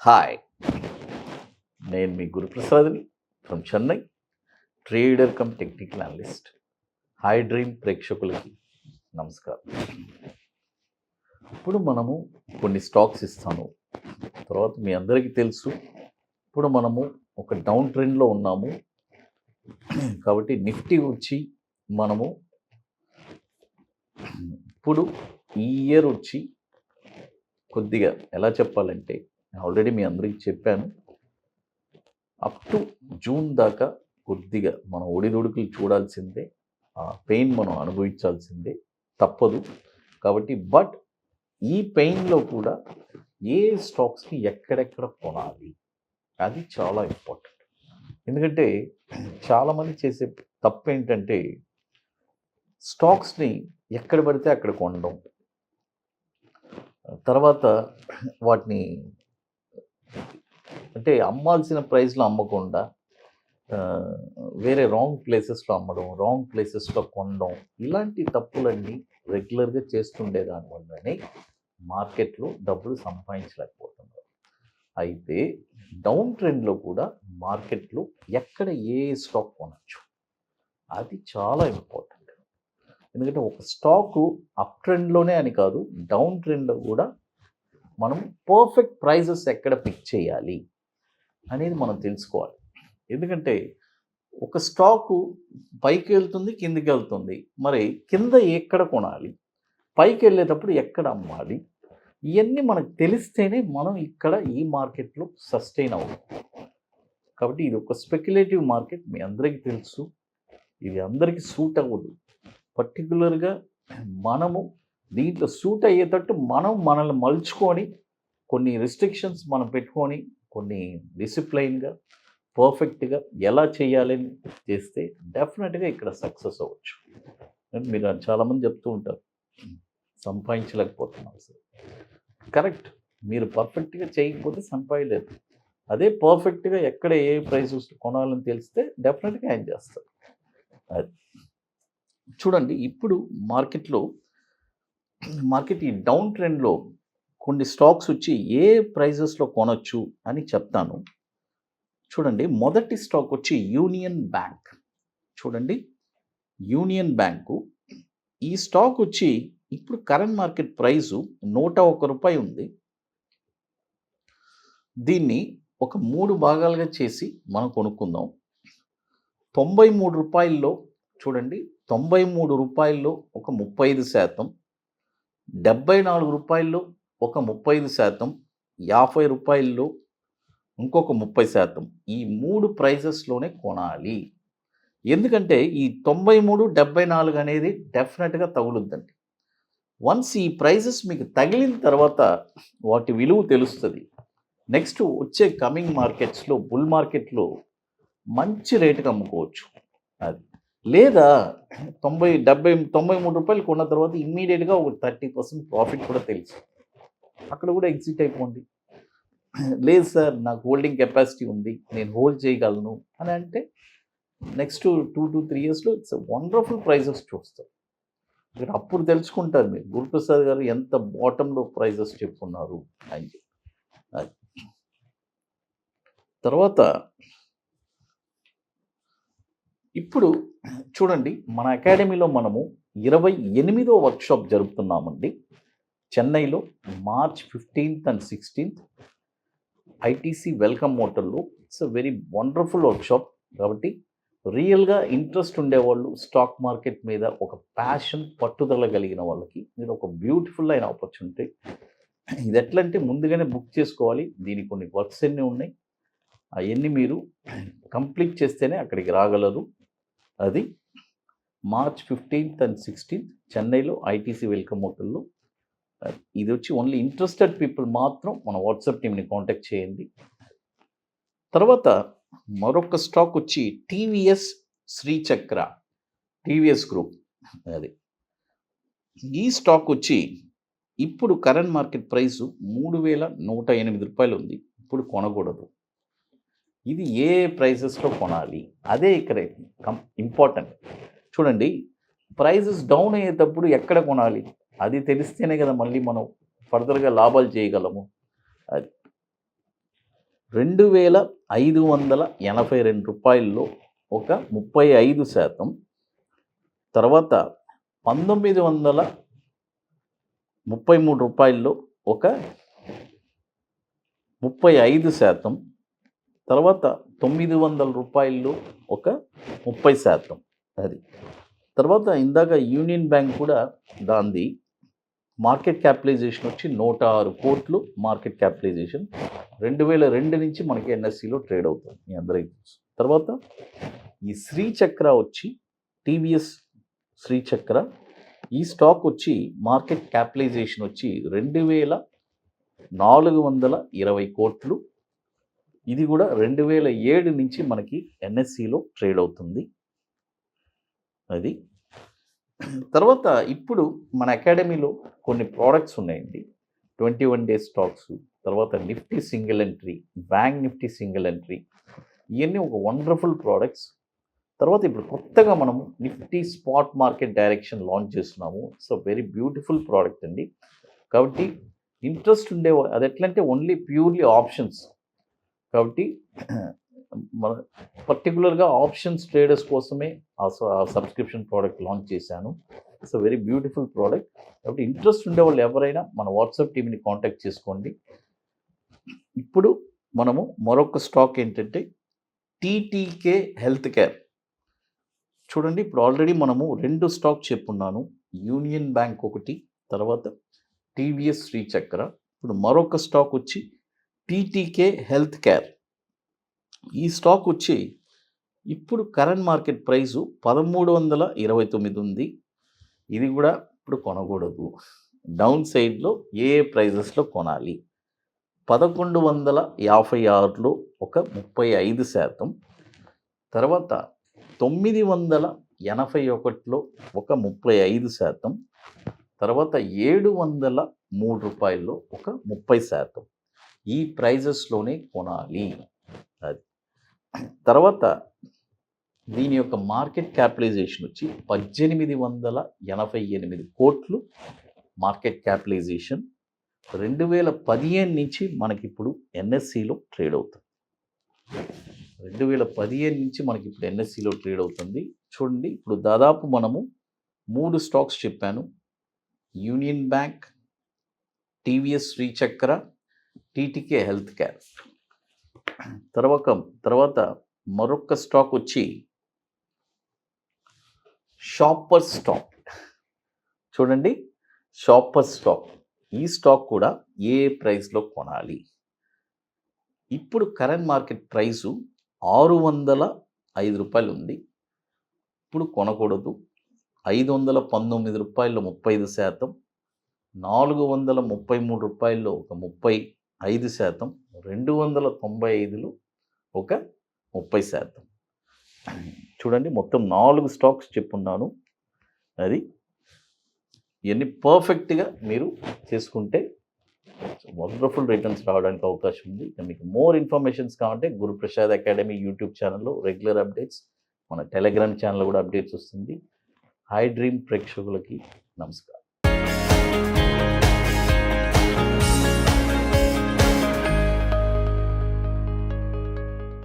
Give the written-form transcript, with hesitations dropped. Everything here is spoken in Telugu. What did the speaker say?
హాయ్, నేను మీ గురుప్రసాద్ని from Chennai, trader cum technical analyst. High dream ప్రేక్షకులకి నమస్కారం. ఇప్పుడు మనము కొన్ని స్టాక్స్ ఇస్తాను. తర్వాత మీ అందరికీ తెలుసు, ఇప్పుడు మనము ఒక డౌన్ ట్రెండ్లో ఉన్నాము. కాబట్టి నిఫ్టీ వచ్చి మనము ఇప్పుడు ఈ ఇయర్ వచ్చి కొద్దిగా ఎలా చెప్పాలంటే, ఆల్రెడీ మీ అందరికీ చెప్పాను, అప్ టు జూన్ దాకా కొద్దిగా మనం ఒడిదుడుకులు చూడాల్సిందే, ఆ పెయిన్ మనం అనుభవించాల్సిందే, తప్పదు. కాబట్టి బట్ ఈ పెయిన్లో కూడా ఏ స్టాక్స్ని ఎక్కడెక్కడ కొనాలి అది చాలా ఇంపార్టెంట్. ఎందుకంటే చాలామంది చేసే తప్పు ఏంటంటే స్టాక్స్ని ఎక్కడ పడితే అక్కడ కొనడం, తర్వాత వాటిని అంటే అమ్మాల్సిన ప్రైస్లో అమ్మకుండా వేరే రాంగ్ ప్లేసెస్లో అమ్మడం, రాంగ్ ప్లేసెస్లో కొనడం, ఇలాంటి తప్పులన్నీ రెగ్యులర్గా చేస్తుండే దానివల్లనే మార్కెట్లో డబ్బులు సంపాదించలేకపోతున్నారు. అయితే డౌన్ ట్రెండ్లో కూడా మార్కెట్లో ఎక్కడ ఏ స్టాక్ కొనచ్చు అది చాలా ఇంపార్టెంట్. ఎందుకంటే ఒక స్టాకు అప్ ట్రెండ్లోనే అని కాదు, డౌన్ ట్రెండ్లో కూడా మనం పర్ఫెక్ట్ ప్రైజెస్ ఎక్కడ పిక్ చేయాలి అనేది మనం తెలుసుకోవాలి. ఎందుకంటే ఒక స్టాకు పైకి వెళ్తుంది, కిందికి వెళ్తుంది, మరి కింద ఎక్కడ కొనాలి, పైకి వెళ్ళేటప్పుడు ఎక్కడ అమ్మాలి, ఇవన్నీ మనకు తెలిస్తేనే మనం ఇక్కడ ఈ మార్కెట్లో సస్టైన్ అవ్వం. కాబట్టి ఇది ఒక స్పెక్యులేటివ్ మార్కెట్, మీ అందరికీ తెలుసు, ఇది అందరికీ సూట్ అవ్వదు. పర్టికులర్గా మనము దీంట్లో సూట్ అయ్యేటట్టు మనం మనల్ని మలుచుకొని కొన్ని రిస్ట్రిక్షన్స్ మనం పెట్టుకొని కొన్ని డిసిప్లైన్గా పర్ఫెక్ట్గా ఎలా చేయాలని చేస్తే డెఫినెట్గా ఇక్కడ సక్సెస్ అవ్వచ్చు. మీరు చాలామంది చెప్తూ ఉంటారు సంపాదించలేకపోతున్నాం సార్. కరెక్ట్, మీరు పర్ఫెక్ట్గా చేయకపోతే సంపాదలేదు. అదే పర్ఫెక్ట్గా ఎక్కడ ఏ ప్రైస్ కొనాలని తెలిస్తే డెఫినెట్గా ఆయన చేస్తారు. అది చూడండి, ఇప్పుడు మార్కెట్ ఈ డౌన్ ట్రెండ్లో కొన్ని స్టాక్స్ వచ్చి ఏ ప్రైజెస్లో కొనొచ్చు అని చెప్తాను. చూడండి, మొదటి స్టాక్ వచ్చి యూనియన్ బ్యాంక్. చూడండి, యూనియన్ బ్యాంకు ఈ స్టాక్ వచ్చి ఇప్పుడు కరెంట్ మార్కెట్ ప్రైజు ₹101 ఉంది. దీన్ని ఒక 3 భాగాలుగా చేసి మనం కొనుక్కుందాం. ₹93 చూడండి, ₹93 ఒక 35%, ₹74 ఒక 35%, ₹50 ఇంకొక 30%. ఈ 3 ప్రైజెస్లోనే కొనాలి. ఎందుకంటే ఈ 93, 74 అనేది డెఫినెట్గా తగులుద్దండి. వన్స్ ఈ ప్రైజెస్ మీకు తగిలిన తర్వాత వాటి విలువ తెలుస్తుంది. నెక్స్ట్ వచ్చే కమింగ్ మార్కెట్స్లో, బుల్ మార్కెట్లో మంచి రేటుకి అమ్ముకోవచ్చు. అది లేదా ₹93 కొన్న తర్వాత ఇమ్మీడియట్గా ఒక 30% ప్రాఫిట్ కూడా తెలుసు, అక్కడ కూడా ఎగ్జిట్ అయిపోండి. లేదు సార్, నాకు హోల్డింగ్ కెపాసిటీ ఉంది, నేను హోల్డ్ చేయగలను అని అంటే నెక్స్ట్ 2 to 3 ఇయర్స్లో ఇట్స్ వండర్ఫుల్ ప్రైజెస్ చూస్తారు. మీరు అప్పుడు తెలుసుకుంటారు మీరు గురుప్రసాద్ గారు ఎంత బాటంలో ప్రైజెస్ చెప్పున్నారు అని చెప్పి. అది తర్వాత ఇప్పుడు చూడండి, మన అకాడమీలో మనము 28వ వర్క్షాప్ జరుపుతున్నామండి చెన్నైలో, March 15th and 16th ITC welcome హోటల్లో. It's a very wonderful workshop. కాబట్టి రియల్గా ఇంట్రెస్ట్ ఉండేవాళ్ళు, స్టాక్ మార్కెట్ మీద ఒక ప్యాషన్, పట్టుదల కలిగిన వాళ్ళకి మీరు ఒక బ్యూటిఫుల్ అయిన ఆపర్చునిటీ. ఇది ఎట్లా అంటే ముందుగానే బుక్ చేసుకోవాలి. దీనికి కొన్ని వర్క్స్ అన్నీ ఉన్నాయి, అవన్నీ మీరు కంప్లీట్ చేస్తేనే అక్కడికి రాగలరు. అది March 15th and 16th చెన్నైలో ఐటీసీ వెల్కమ్ హోటల్లో. ఇది వచ్చి ఓన్లీ ఇంట్రెస్టెడ్ పీపుల్ మాత్రం మన వాట్సాప్ టీమ్ని కాంటాక్ట్ చేయండి. తర్వాత మరొక స్టాక్ వచ్చి టీవీఎస్ శ్రీచక్ర, టీవీఎస్ గ్రూప్. అది ఈ స్టాక్ వచ్చి ఇప్పుడు కరెంట్ మార్కెట్ ప్రైసు ₹3,108 ఉంది. ఇప్పుడు కొనకూడదు. ఇది ఏ ప్రైసెస్లో కొనాలి అదే ఇక్కడ ఇంపార్టెంట్. చూడండి, ప్రైజెస్ డౌన్ అయ్యేటప్పుడు ఎక్కడ కొనాలి అది తెలిస్తేనే కదా మళ్ళీ మనం ఫర్దర్గా లాభాలు చేయగలము. అది 2,582 రూపాయల్లో ఒక 35%, తర్వాత 1,933 రూపాయల్లో ఒక 35%, తర్వాత 900 రూపాయల్లో ఒక 30%. అది తర్వాత ఇందాక యూనియన్ బ్యాంక్ కూడా దాంది మార్కెట్ క్యాపిటలైజేషన్ వచ్చి 106 కోట్లు మార్కెట్ క్యాపిటలైజేషన్ 2002 నుంచి మనకి ఎన్ఎస్సిలో ట్రేడ్ అవుతుంది, మీ అందరికీ తెలుసు. తర్వాత ఈ శ్రీచక్ర వచ్చి టీవీఎస్ శ్రీచక్ర, ఈ స్టాక్ వచ్చి మార్కెట్ క్యాపిటలైజేషన్ వచ్చి 2,420 కోట్లు. ఇది కూడా 2007 నుంచి మనకి ఎన్ఎస్సిలో ట్రేడ్ అవుతుంది. అది తర్వాత ఇప్పుడు మన అకాడమీలో కొన్ని ప్రోడక్ట్స్ ఉన్నాయండి. 21 డేస్ స్టాక్స్, తర్వాత Nifty single entry, bank Nifty single entry, ఇవన్నీ ఒక వండర్ఫుల్ ప్రోడక్ట్స్. తర్వాత ఇప్పుడు కొత్తగా మనము Nifty spot market direction launch చేస్తున్నాము. సో వెరీ బ్యూటిఫుల్ ప్రోడక్ట్ అండి. కాబట్టి ఇంట్రెస్ట్ ఉండే అది ఎట్లంటే ఓన్లీ ప్యూర్లీ ఆప్షన్స్, కాబట్టి మన పర్టికులర్గా ఆప్షన్స్ ట్రేడర్స్ కోసమే ఆ సబ్స్క్రిప్షన్ ప్రోడక్ట్ లాంచ్ చేశాను. It's a very beautiful product. కాబట్టి ఇంట్రెస్ట్ ఉండే వాళ్ళు ఎవరైనా మన వాట్సాప్ టీమ్ని కాంటాక్ట్ చేసుకోండి. ఇప్పుడు మనము మరొక స్టాక్ ఏంటంటే టీటీకే హెల్త్ కేర్. చూడండి, ఇప్పుడు ఆల్రెడీ మనము 2 స్టాక్ చెప్పున్నాను, యూనియన్ బ్యాంక్ ఒకటి, తర్వాత టీవీఎస్ శ్రీచక్ర. ఇప్పుడు మరొక స్టాక్ వచ్చి టీటీకే హెల్త్ కేర్. ఈ స్టాక్ వచ్చి ఇప్పుడు కరెంట్ మార్కెట్ ప్రైసు 1329 ఉంది. ఇది కూడా ఇప్పుడు కొనకూడదు, డౌన్ సైడ్లో ఏ ప్రైజెస్లో కొనాలి. 1156లో ఒక 35%, తర్వాత 981లో ఒక 35%, తర్వాత 703 రూపాయల్లో ఒక 30%. ఈ ప్రైజెస్లోనే కొనాలి. అది తర్వాత దీని యొక్క మార్కెట్ క్యాపిటలైజేషన్ వచ్చి 1888 కోట్లు మార్కెట్ క్యాపిటలైజేషన్. 2015 నుంచి మనకిప్పుడు ఎన్ఎస్సిలో ట్రేడ్ అవుతుంది. 2015 నుంచి మనకి ఇప్పుడు ఎన్ఎస్సిలో ట్రేడ్ అవుతుంది. చూడండి, ఇప్పుడు దాదాపు మనము 3 స్టాక్స్ చెప్పాను, యూనియన్ బ్యాంక్, టీవీఎస్ శ్రీచక్ర, టీటీకే హెల్త్ కేర్. తర్వాత మరొక స్టాక్ వచ్చి షాపర్ స్టాక్. చూడండి, షాపర్ స్టాక్, ఈ స్టాక్ కూడా ఏ ప్రైస్లో కొనాలి. ఇప్పుడు కరెంట్ మార్కెట్ ప్రైసు 605 రూపాయలు ఉంది, ఇప్పుడు కొనకూడదు. 519 రూపాయల్లో 35%, 433 రూపాయల్లో ఒక 35%, 295లో ఒక 30%. చూడండి, మొత్తం 4 స్టాక్స్ చెప్పున్నాను. అది ఇవన్నీ పర్ఫెక్ట్గా మీరు చేసుకుంటే వండర్ఫుల్ రిటర్న్స్ రావడానికి అవకాశం ఉంది. మీకు మోర్ ఇన్ఫర్మేషన్స్ కావాలంటే గురుప్రసాద్ అకాడమీ యూట్యూబ్ ఛానల్లో రెగ్యులర్ అప్డేట్స్, మన టెలిగ్రామ్ ఛానల్లో కూడా అప్డేట్స్ వస్తుంది. హై డ్రీమ్ ప్రేక్షకులకి నమస్కారం.